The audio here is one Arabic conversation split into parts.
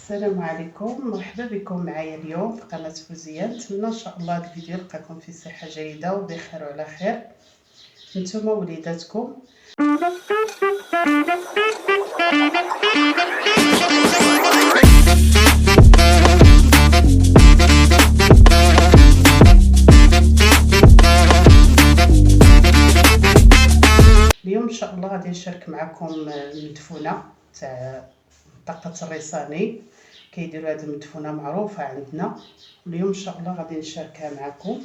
السلام عليكم، مرحبا بكم معايا اليوم في قناه فوزيه. نتمنى ان شاء الله هذا الفيديو يلقاكم في صحه جيده وبخير وعلى خير نتوما وليداتكم. اليوم ان شاء الله غادي نشارك معكم المدفونه تاع منطقه الريصاني. كيديروا هذه المدفونه معروفه عندنا. اليوم ان شاء الله غادي نشاركها معكم.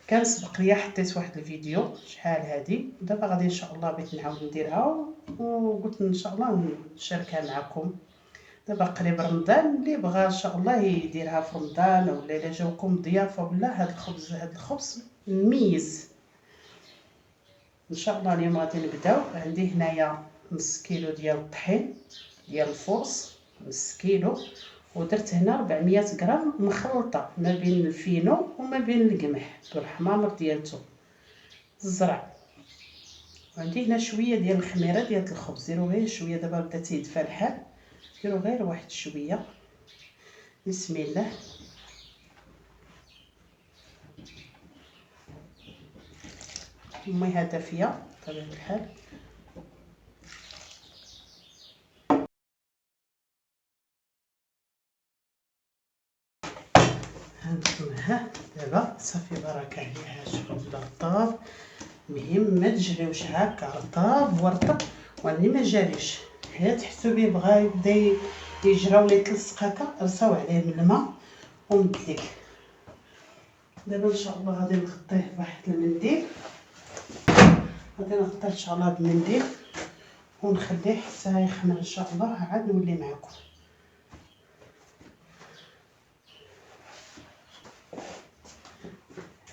كان سبق ليا حطيت واحد الفيديو شحال هادي، دابا غادي ان شاء الله بغيت نعاود نديرها وقلت ان شاء الله نشاركها معكم. دابا قريب رمضان، اللي بغى ان شاء الله يديرها في رمضان ولا الا جاوكم ضيافه ولا هذا الخبز مميز ان شاء الله. اليوم غادي نبداو. عندي هنايا نص كيلو ديال الطحين ديال الفورص، نص كيلو، ودرت هنا 400 غرام مخلطه ما بين الفينو وما بين القمح بالحمامر ديالته الزرع. وعندي هنا شويه ديال الخميره ديال الخبز، ديروا غير شويه. دابا بدا تيدفى الحال، ديروا غير واحد شويه. بسم الله. المية دافيه بطبيعه الحال. هانتوما ها دابا صافي بركه عليها. شوفوا رطاب، المهم ما تجريوش هكا رطاب ورطب، واللي ما جاريش حيت تحسوا به بغا يبدا يجرى ولا يتلصق هكا، رصاو عليه من الماء ومن الديك. دابا ان شاء الله غادي نغطيه بواحد المنديل، غادي نغطيه ان شاء الله بمنديل ونخليه حتى يخمر ان شاء الله، عاد نولي معكم.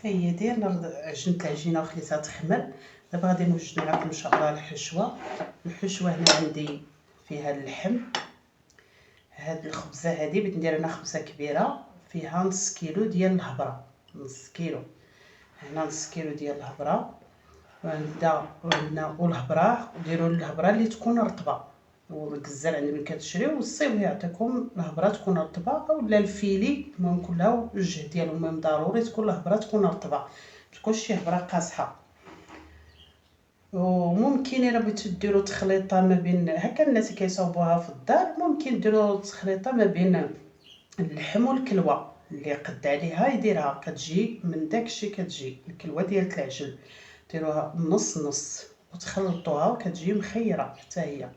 هي ديال عجنت العجينه وخليتها تخمر. دابا غادي نوجد معكم ان شاء الله الحشوه هنا عندي فيها اللحم. هاد الخبزه هادي بغيت ندير انا خبزه كبيره فيها نص كيلو ديال الهبره، نص كيلو. هنا نص كيلو ديال الهبره، وعندنا والهبره ديروا الهبره اللي تكون رطبه، والكزال عندما ملي كتشريو والصيب يعطيكم الهبره تكون رطبه، اولا الفيلي المهم كلها الجهد ديالو. المهم ضروري تكون الهبره تكون رطبه، متكونش شي هبره قاصحه. وممكن الا بغيتو ديروا تخليطه ما بين هكا الناس كيصاوبوها في الدار، ممكن ديروا تخليطه ما بين اللحم والكلوه اللي قد عليها يديرها، كتجي من داكشي كتجي الكلوه ديال العجل ديروها نص نص وتخلطوها وكتجي مخيره حتى هي.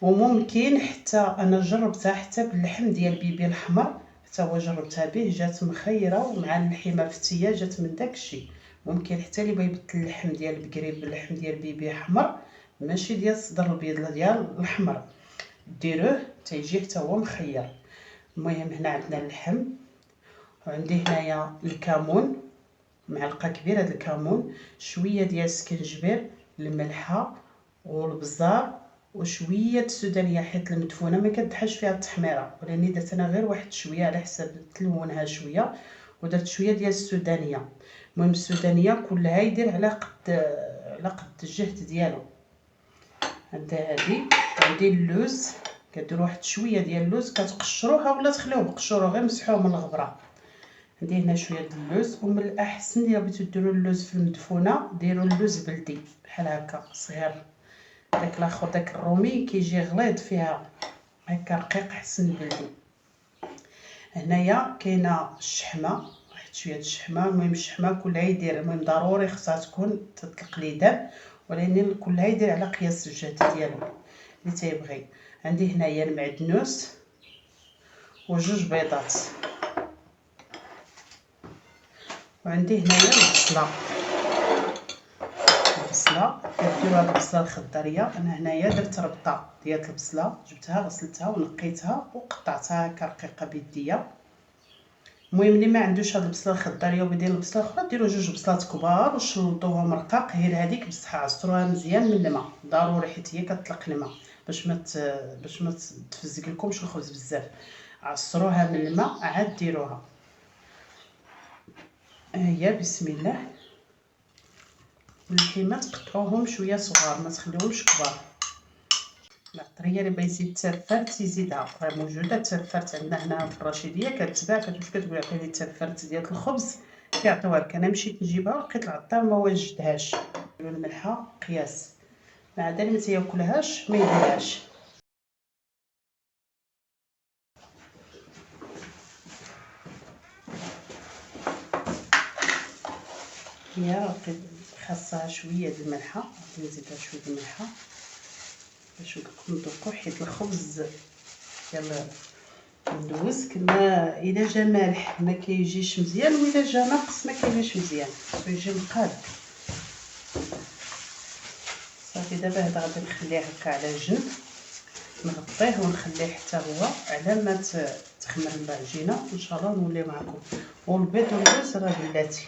وممكن حتى انا جربتها حتى باللحم ديال بيبي الحمر، حتى هو جربتها به جات مخيره، ومع اللحمه فتيه جات من داكشي. ممكن حتى اللي بغى يبدل اللحم ديال البقري باللحم ديال بيبي حمر، ماشي ديال الصدر البيض لا ديال الحمر، ديروه تيجي حتى هو مخير. المهم هنا عندنا اللحم، وعندي هنايا الكمون، معلقه كبيره ديال الكمون، شويه ديال السكنجبير، الملحه والبزار وشويه السودانيه، حيت المدفونه ما كتحاش فيها التحميره، ولاني درت انا غير واحد شويه على حساب تلونها شويه، ودرت شويه ديال السودانيه. المهم السودانيه كلها يدير على قد الجهد ديالو. عندها هذه. عندي اللوز، كديروا واحد شويه ديال اللوز كتقشروها ولا تخليوه بقشروه غير مسحوه من الغبره. عندي هنا شويه د اللوز، ومن الاحسن الا بغيتو ديروا اللوز في المدفونه ديروا اللوز بلدي بحال هكا صغير. داك الاخر داك الرومي كيجي غليظ فيها هكا رقيق، حسن بلدي. هنايا كاينه الشحمه، واحد شويه الشحمه. المهم الشحمه كلها يدير، المهم ضروري خصها تكون تطلق ليدان، ولكن كلها يدير على قياس الجهد ديالو اللي تيبغي. عندي هنايا المعدنوس وجوج بيضات، وعندي هنايا البصله كديروا هاد البصله الخضريه. انا هنايا درت ربطه ديال البصله، جبتها غسلتها ونقيتها وقطعتها هكا رقيقه بيديا. المهم اللي ما عندوش هاد البصله الخضريه وبيدير البصله الاخرى، ديروا جوج بصلات كبار وشلطوهم رقاق. غير هذيك بصح عصروها مزيان من الماء ضروري، حيت هي كتطلق الماء باش ما تفزق لكمش الخبز بزاف. عصروها من الماء عاد ديروها. هي بسم الله. واللحيمات قطعوهم شويه صغار، ما تخليوهمش كبار. العطريه اللي بغى يزيد تافرت يزيدها، راه موجوده تافرت عندنا هنا في الرشيديه كتباع، كتمشي كتقول عطيني تافرت ديال الخبز كيعطيوها لك. انا مشيت نجيبها لقيت العطار ما وجدهاش. الملحه قياس، ما عدا اللي ما تياكلهاش ما يديرهاش. هي راه خاصها شويه د الملحه، نزيدها شويه د الملحه باش نذوقو، حيت الخبز ديال ندوز كما الا جا مالح ما كيجيش مزيان، وإلا جا ناقص ما كيجيش مزيان، خصو يجي مقاد. صافي دابا هذا غادي نخليه هكا على جنب، نغطيه ونخليه حتى هو على ما تخمر العجينه. ان شاء الله نولي معكم. والبيض واللوز راه بلاتي.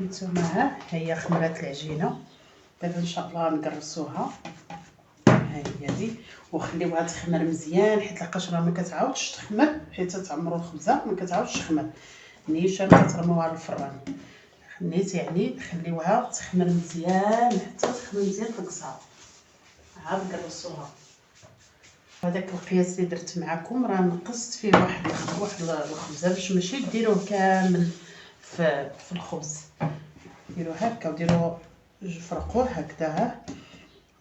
نتوما ها هي خمرات العجينه، دابا ان شاء الله نقرصوها. ها هي هذه، وخليوها تخمر مزيان، حيت لقاش راه ما كتعاودش تخمر، حيت تعمروا الخبزه ما كتعاودش تخمر نيشان كترموها للفران. نيت يعني خليوها تخمر مزيان حتى تخمر مزيان في القصعه، عاد نقرصوها. هذاك القياس اللي درت معكم راه نقصت فيه واحد الخبزه، باش ماشي ديروه كامل في الخبز. ديروا هكا وديروا فرقوه هكذا، ها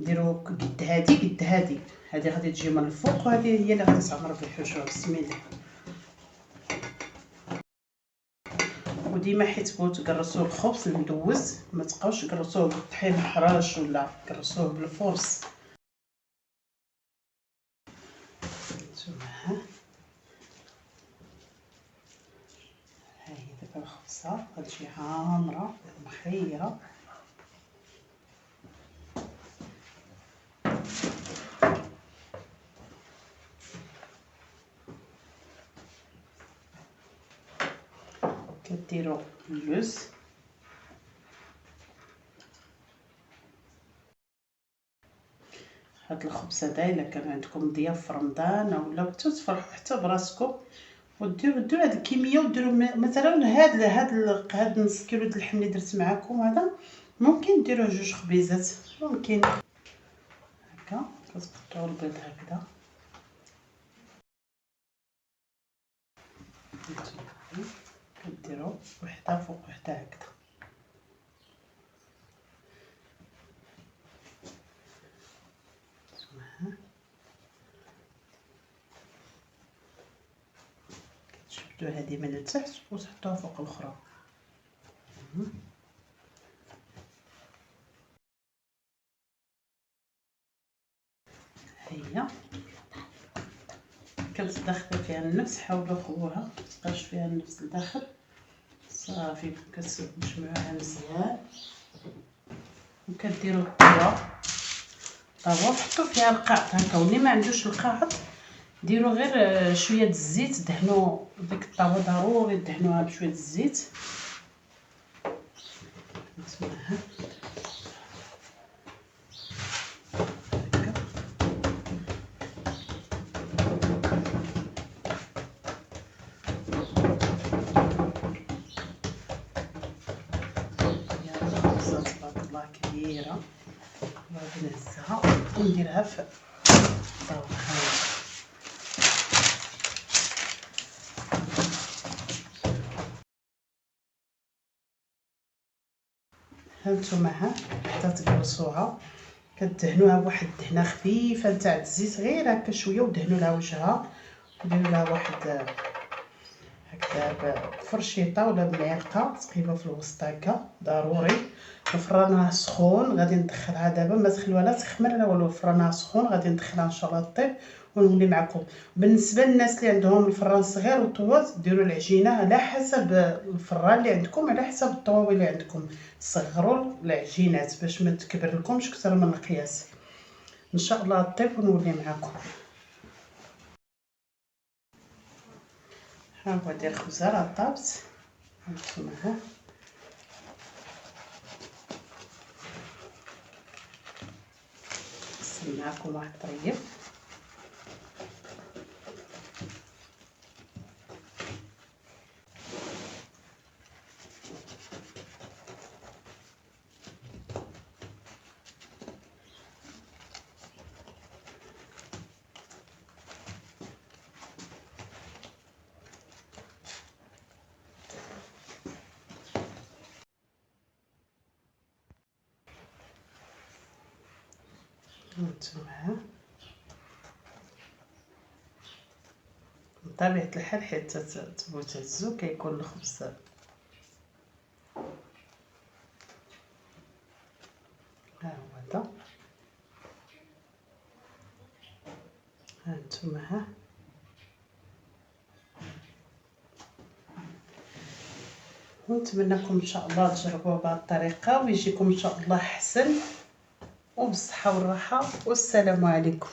ديروا قد هادي غادي تجي من الفوق، وهذه هي اللي غادي تعمر بالحشوه. بسم الله. وديما حيت بغيتو تقرصوا الخبز المدوز ما تبقاوش تقرصوه بالطحين محراش ولا تقرصوه بالفورس. نتوما ها هي دابا الخبزه غتجي عامره مخيره. كديروا اللوز، هاد الخبز هذا الا كان عندكم ضياف في رمضان ولا بغيتو تفرحوا حتى براسكم، وديروا هاد الكميه، وديروا مثلا هاد نص كيلو د اللحم اللي درت معكم هذا، ممكن ديروه 2 خبيزات ممكن. هكا كتقطعوا البيض هكذا، كديروا وحده فوق وحده هكذا. كتشدوا هذه من التحت وتحطوها فوق الاخرى. هي كتدخل فيها النفس، حاولوا خوها متبقاش فيها النفس لداخل. صافي كتجمعوها مزيان، وكديروا الطاوه حطوا فيها القاعد هكا، واللي ما عندوش القاعد ديروا غير شويه د الزيت، دهنوا ديك الطاوه ضروري دهنوها بشويه د الزيت. نتوما تبارك الله كبيره، غادي نهزها ونديرها في الطاوه. هانتوما حتى تقرصوها كدهنوها بواحد الدهنه خفيفه نتاع الزيت، غير هكا شويه، ودهنوا لها وجهها، وديروا لها واحد هكذا بفرشيطه ولا بمعلقه تقيبها في الوسط هكا ضروري. الفران راه سخون، غادي ندخلها دابا، ما تخلوها لا تخمر لا والو، الفران راه سخون، غادي ندخلها ان شاء الله طيب ونولي معكم. بالنسبه للناس اللي عندهم الفران صغير وطوات، ديروا العجينه على حسب الفران اللي عندكم، على حسب الطواوي اللي عندكم، صغروا العجينات باش ما تكبر لكمش اكثر من القياس. ان شاء الله طيب ونولي معكم. ها هو ديال الخبزه راه طابت، هانتوما ها معكم واحد طريف. هانتوما بطبيعة الحال حيت تبوت هزو كيكون الخبز ها هو هذا. هانتوما ونتمنىكم ان شاء الله تجربوه بهذه الطريقه ويجيكم ان شاء الله حسن وبالصحه والراحه، والسلام عليكم.